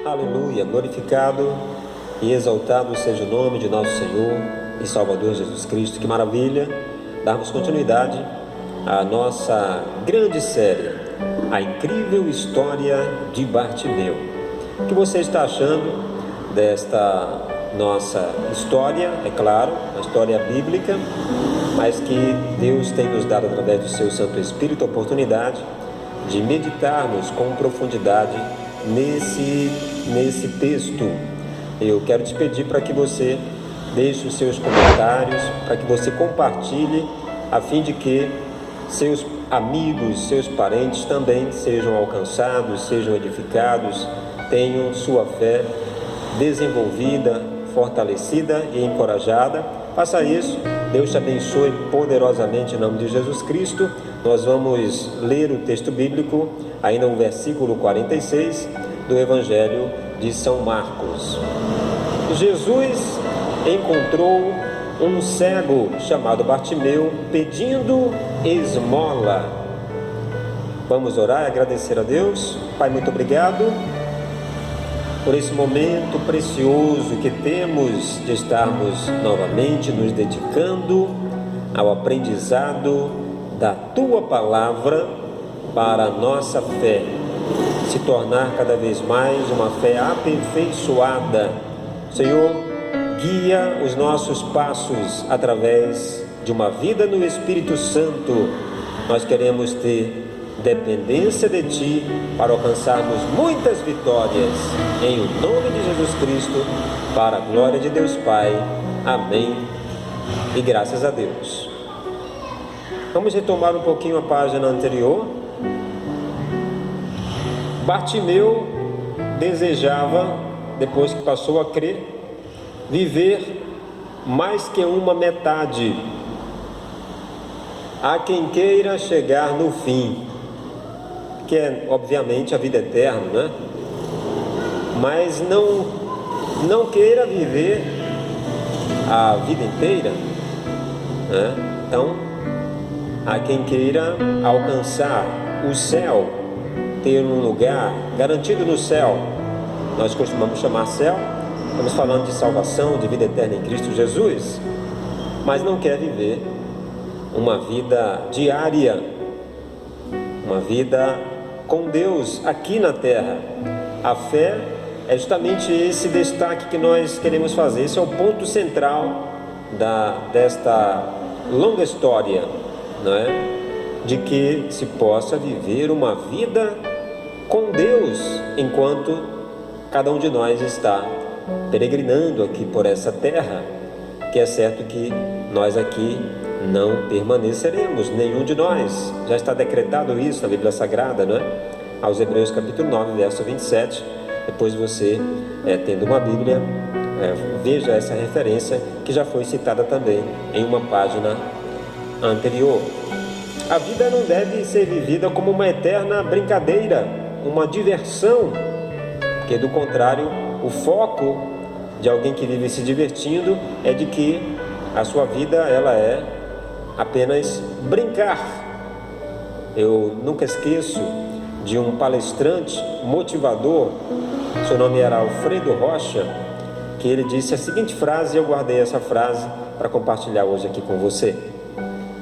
Aleluia, glorificado e exaltado seja o nome de nosso Senhor e Salvador Jesus Cristo. Que maravilha darmos continuidade à nossa grande série, a incrível história de Bartimeu. O que você está achando desta nossa história? É claro, uma história bíblica, mas que Deus tem nos dado através do seu Santo Espírito a oportunidade de meditarmos com profundidade nesse texto. Eu quero te pedir para que você deixe os seus comentários, para que você compartilhe, a fim de que seus amigos, seus parentes também sejam alcançados, sejam edificados, tenham sua fé desenvolvida, fortalecida e encorajada. Faça isso, Deus te abençoe poderosamente em nome de Jesus Cristo. Nós vamos ler o texto bíblico, ainda o versículo 46 do Evangelho de São Marcos. Jesus encontrou um cego chamado Bartimeu pedindo esmola. Vamos orar e agradecer a Deus. Pai, muito obrigado por esse momento precioso que temos de estarmos novamente nos dedicando ao aprendizado da Tua Palavra para a nossa fé se tornar cada vez mais uma fé aperfeiçoada. Senhor, guia os nossos passos através de uma vida no Espírito Santo. Nós queremos ter dependência de Ti para alcançarmos muitas vitórias, em o nome de Jesus Cristo, para a glória de Deus Pai. Amém e graças a Deus. Vamos retomar um pouquinho a página anterior. Bartimeu desejava, depois que passou a crer, viver mais que uma metade. Há quem queira chegar no fim, que é obviamente a vida eterna, né? Mas não queira viver a vida inteira, né? Então, há quem queira alcançar o céu, ter um lugar garantido no céu. Nós costumamos chamar céu, estamos falando de salvação, de vida eterna em Cristo Jesus, mas não quer viver uma vida diária, uma vida com Deus aqui na terra. A fé é justamente esse destaque que nós queremos fazer. Esse é o ponto central desta longa história, não é? De que se possa viver uma vida com Deus enquanto cada um de nós está peregrinando aqui por essa terra, que é certo que nós aqui não permaneceremos, nenhum de nós. Já está decretado isso na Bíblia Sagrada, não é? Aos Hebreus capítulo 9, verso 27. Depois você, tendo uma Bíblia, veja essa referência que já foi citada também em uma página anterior. A vida não deve ser vivida como uma eterna brincadeira, uma diversão, porque do contrário, o foco de alguém que vive se divertindo é de que a sua vida ela é apenas brincar. Eu nunca esqueço de um palestrante motivador, seu nome era Alfredo Rocha, que ele disse a seguinte frase, e eu guardei essa frase para compartilhar hoje aqui com você: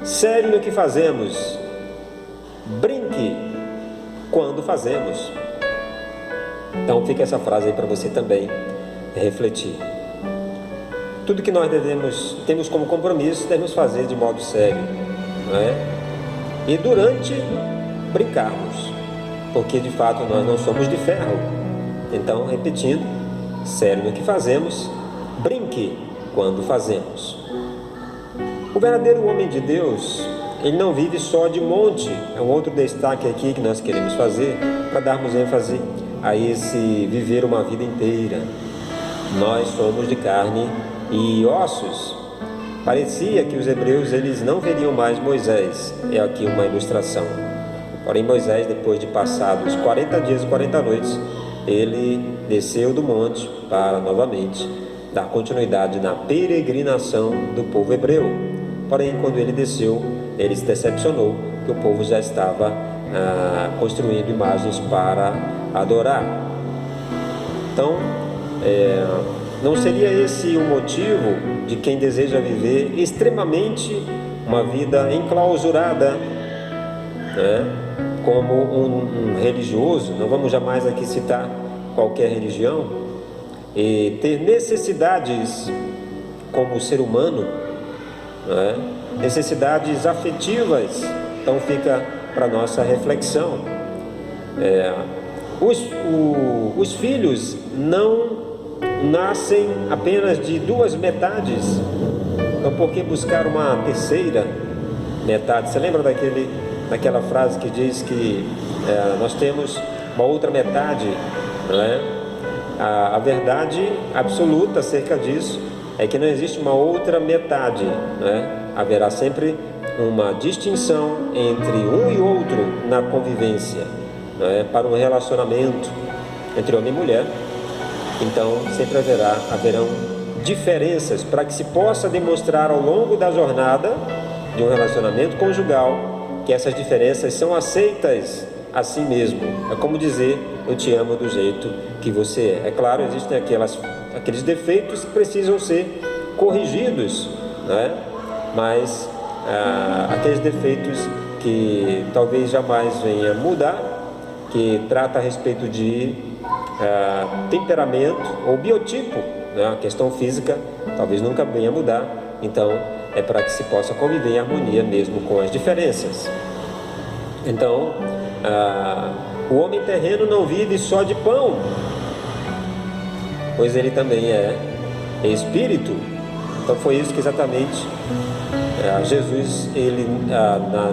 sério no que fazemos, brinque quando fazemos. Então fica essa frase aí para você também refletir. Tudo que nós temos como compromisso, devemos fazer de modo sério, não é? E durante brincarmos, porque de fato nós não somos de ferro. Então, repetindo, sério no que fazemos, brinque quando fazemos. O verdadeiro homem de Deus, ele não vive só de monte. É um outro destaque aqui que nós queremos fazer para darmos ênfase a esse viver uma vida inteira. Nós somos de carne e ossos. Parecia que os hebreus eles não veriam mais Moisés. É aqui uma ilustração. Porém, Moisés, depois de passados 40 dias e 40 noites, ele desceu do monte para novamente dar continuidade na peregrinação do povo hebreu. Porém, quando ele desceu, ele se decepcionou que o povo já estava construindo imagens para adorar. Então, não seria esse o motivo de quem deseja viver extremamente uma vida enclausurada, né? Como um religioso, não vamos jamais aqui citar qualquer religião, e ter necessidades como ser humano, né? Necessidades afetivas. Então fica para nossa reflexão. Os filhos não nascem apenas de duas metades. Então por que buscar uma terceira metade? Você lembra daquela frase que diz que nós temos uma outra metade, não é? A verdade absoluta acerca disso é que não existe uma outra metade, né? Haverá sempre uma distinção entre um e outro na convivência, né? Para um relacionamento entre homem e mulher. Então sempre haverão diferenças para que se possa demonstrar ao longo da jornada de um relacionamento conjugal que essas diferenças são aceitas a si mesmo. É como dizer: eu te amo do jeito que você é. É claro, existem aqueles defeitos que precisam ser corrigidos, né? Mas aqueles defeitos que talvez jamais venha mudar, que trata a respeito de temperamento ou biotipo, né? A questão física talvez nunca venha mudar. Então é para que se possa conviver em harmonia mesmo com as diferenças. Então o homem terreno não vive só de pão, pois ele também é espírito. Então foi isso que exatamente Jesus,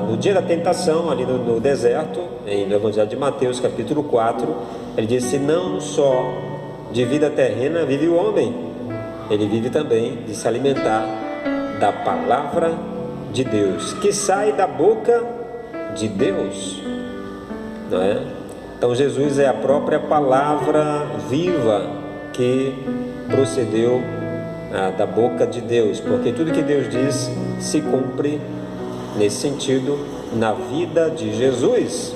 no dia da tentação, ali no deserto, no Evangelho de Mateus, capítulo 4, ele disse: não só de vida terrena vive o homem, ele vive também de se alimentar da palavra de Deus, que sai da boca de Deus, não é? Então Jesus é a própria palavra viva que procedeu da boca de Deus, porque tudo que Deus diz se cumpre nesse sentido na vida de Jesus.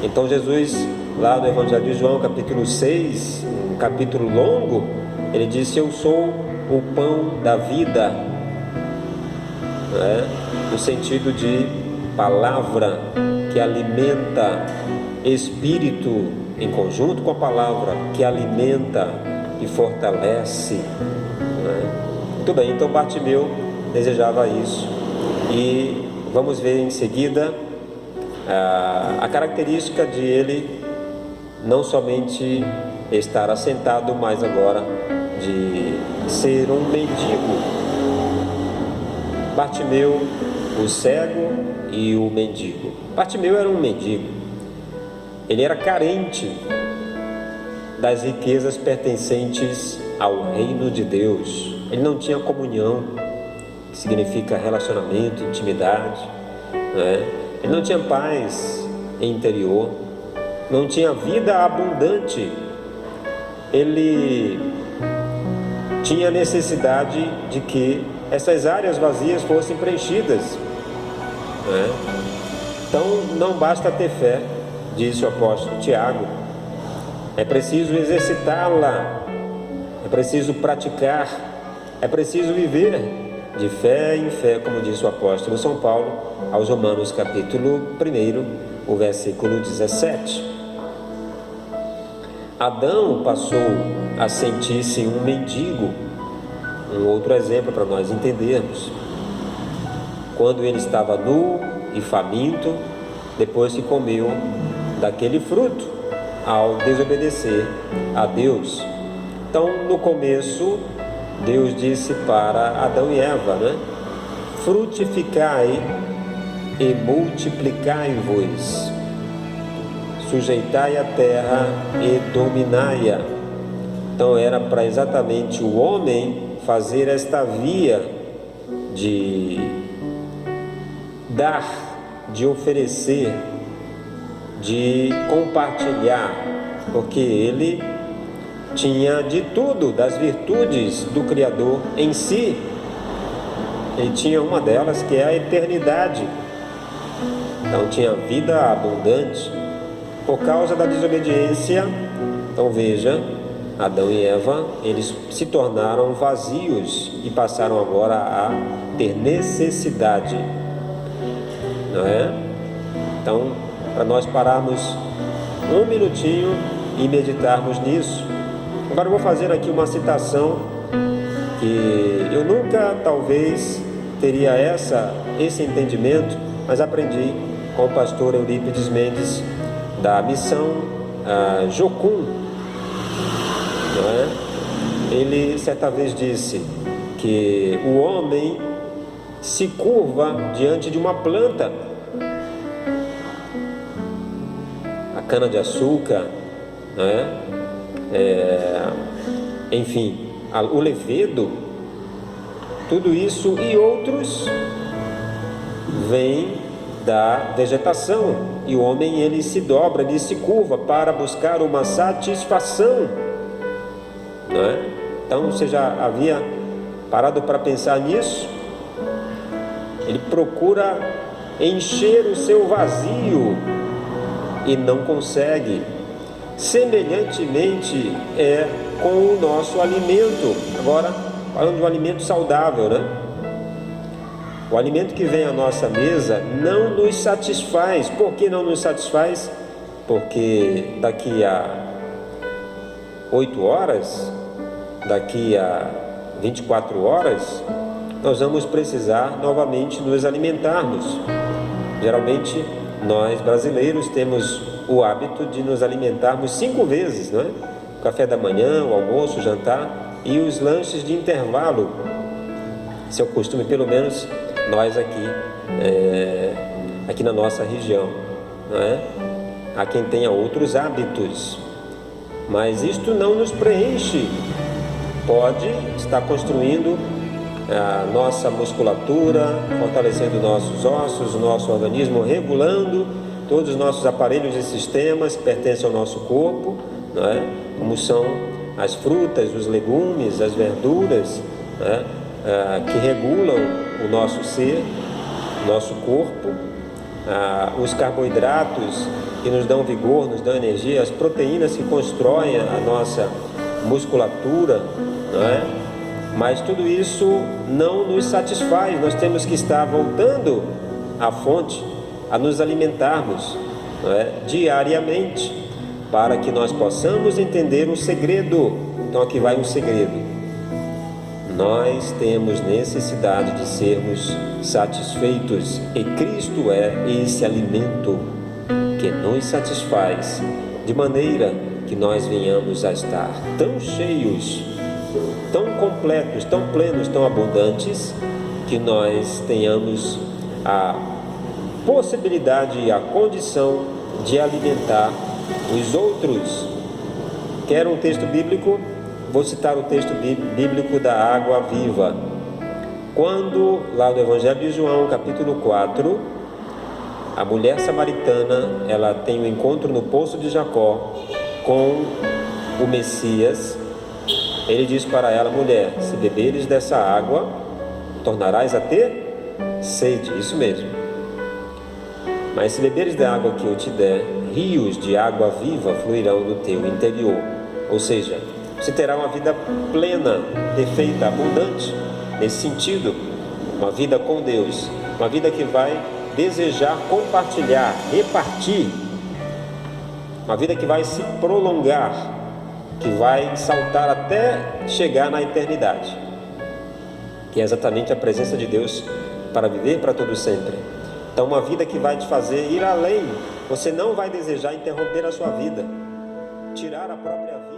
Então Jesus, lá no Evangelho de João, capítulo 6, um capítulo longo, ele disse: eu sou o pão da vida, né? No sentido de palavra que alimenta, espírito em conjunto com a palavra que alimenta e fortalece, né? Muito bem, então Bartimeu desejava isso, e vamos ver em seguida a característica de ele não somente estar assentado, mas agora de ser um mendigo. Bartimeu, o cego e o mendigo. Bartimeu era um mendigo, ele era carente das riquezas pertencentes ao reino de Deus. Ele não tinha comunhão, que significa relacionamento, intimidade, né? Ele não tinha paz interior, não tinha vida abundante. Ele tinha necessidade de que essas áreas vazias fossem preenchidas, né? Então não basta ter fé, disse o apóstolo Tiago, é preciso exercitá-la, é preciso praticar, é preciso viver de fé em fé, como disse o apóstolo São Paulo aos Romanos, capítulo 1, o versículo 17. Adão passou a sentir-se um mendigo. Um outro exemplo para nós entendermos: quando ele estava nu e faminto, depois que comeu daquele fruto, ao desobedecer a Deus. Então, no começo, Deus disse para Adão e Eva, né? Frutificai e multiplicai-vos, sujeitai a terra e dominai-a. Então era para exatamente o homem fazer esta via de dar, de oferecer, de compartilhar, porque ele tinha de tudo, das virtudes do Criador em si. Ele tinha uma delas, que é a eternidade. Então tinha vida abundante. Por causa da desobediência, então veja, Adão e Eva, eles se tornaram vazios e passaram agora a ter necessidade, não é? Então, para nós pararmos um minutinho e meditarmos nisso. Agora eu vou fazer aqui uma citação que eu nunca, talvez, teria esse entendimento, mas aprendi com o pastor Eurípides Mendes, da missão Jocum, não é? Ele certa vez disse que o homem se curva diante de uma planta, a cana-de-açúcar, não é? Enfim, o levedo, tudo isso e outros vêm da vegetação, e o homem, ele se dobra, ele se curva para buscar uma satisfação, não é? Então você já havia parado para pensar nisso? Ele procura encher o seu vazio e não consegue. Semelhantemente é com o nosso alimento. Agora, falando de um alimento saudável, né? O alimento que vem à nossa mesa não nos satisfaz. Por que não nos satisfaz? Porque daqui a 8 horas, daqui a 24 horas, nós vamos precisar novamente nos alimentarmos. Geralmente, nós brasileiros temos o hábito de nos alimentarmos 5 vezes, não é? O café da manhã, o almoço, o jantar e os lanches de intervalo. Esse é o costume, pelo menos nós aqui na nossa região, não é? Há quem tenha outros hábitos, mas isto não nos preenche. Pode estar construindo a nossa musculatura, fortalecendo nossos ossos, o nosso organismo, regulando todos os nossos aparelhos e sistemas que pertencem ao nosso corpo, não é? Como são as frutas, os legumes, as verduras, não é? Que regulam o nosso ser, nosso corpo, os carboidratos que nos dão vigor, nos dão energia, as proteínas que constroem a nossa musculatura, não é? Mas tudo isso não nos satisfaz. Nós temos que estar voltando à fonte, a nos alimentarmos, não é? Diariamente, para que nós possamos entender o segredo. Então aqui vai um segredo. Nós temos necessidade de sermos satisfeitos, e Cristo é esse alimento que nos satisfaz, de maneira que nós venhamos a estar tão cheios, tão completos, tão plenos, tão abundantes, que nós tenhamos a possibilidade e a condição de alimentar os outros. Quer um texto bíblico? Vou citar o texto bíblico da água viva. Quando, lá no Evangelho de João, capítulo 4, a mulher samaritana, ela tem um encontro no poço de Jacó com o Messias. Ele diz para ela: mulher, se beberes dessa água, tornarás a ter sede. Isso mesmo. Mas se beberes da água que eu te der, rios de água viva fluirão do teu interior. Ou seja, você terá uma vida plena, perfeita, abundante, nesse sentido, uma vida com Deus, uma vida que vai desejar compartilhar, repartir, uma vida que vai se prolongar, que vai saltar até chegar na eternidade, que é exatamente a presença de Deus para viver para todo sempre. Então, uma vida que vai te fazer ir além. Você não vai desejar interromper a sua vida, tirar a própria vida.